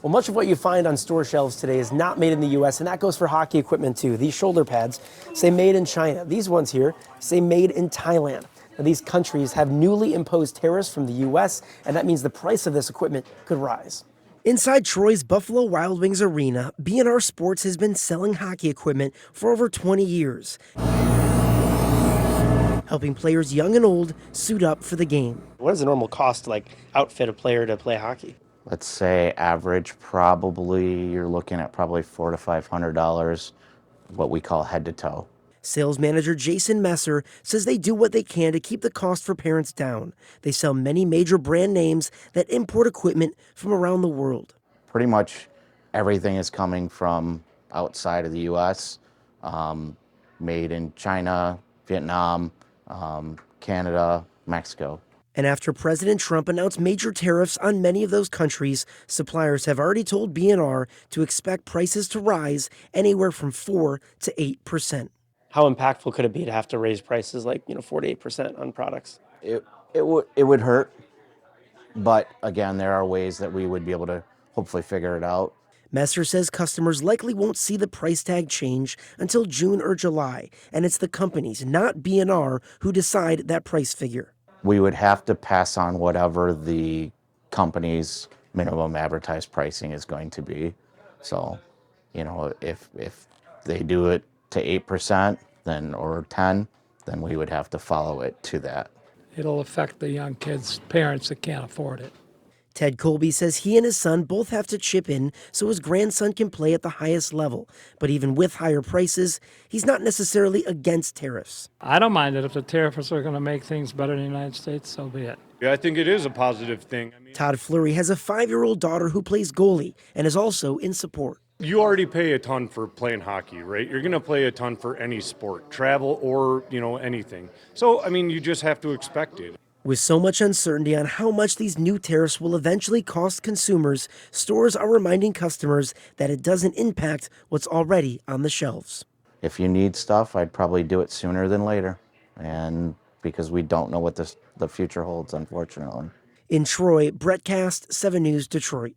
Well, much of what you find on store shelves today is not made in the U.S., and that goes for hockey equipment too. These shoulder pads say made in China. These ones here say made in Thailand. Now, these countries have newly imposed tariffs from the U.S., and that means the price of this equipment could rise. Inside Troy's Buffalo Wild Wings Arena, B&R Sports has been selling hockey equipment for over 20 years, helping players young and old suit up for the game. What is the normal cost to outfit a player to play hockey? Let's say average, probably you're looking at probably $400 to $500, what we call head to toe. Sales manager Jason Messer says they do what they can to keep the cost for parents down. They sell many major brand names that import equipment from around the world. Pretty much everything is coming from outside of the U.S., made in China, Vietnam, Canada, Mexico. And after President Trump announced major tariffs on many of those countries, suppliers have already told B&R to expect prices to rise anywhere from 4 to 8%. How impactful could it be to have to raise prices 4 to 8% on products? It would hurt, but again, there are ways that we would be able to hopefully figure it out. Messer says customers likely won't see the price tag change until June or July, and it's the companies, not B&R, who decide that price figure. We would have to pass on whatever the company's minimum advertised pricing is going to be. So, if they do it to 8% or 10%, then we would have to follow it to that. It'll affect the young kids' parents that can't afford it. Ted Colby says he and his son both have to chip in so his grandson can play at the highest level. But even with higher prices, he's not necessarily against tariffs. I don't mind it. If the tariffs are going to make things better in the United States, so be it. Yeah, I think it is a positive thing. Todd Fleury has a 5-year-old daughter who plays goalie and is also in support. You already pay a ton for playing hockey, right? You're going to pay a ton for any sport, travel or, anything. So, you just have to expect it. With so much uncertainty on how much these new tariffs will eventually cost consumers, stores are reminding customers that it doesn't impact what's already on the shelves. If you need stuff, I'd probably do it sooner than later, and because we don't know what the future holds, unfortunately. In Troy, Brett Cast, 7 News, Detroit.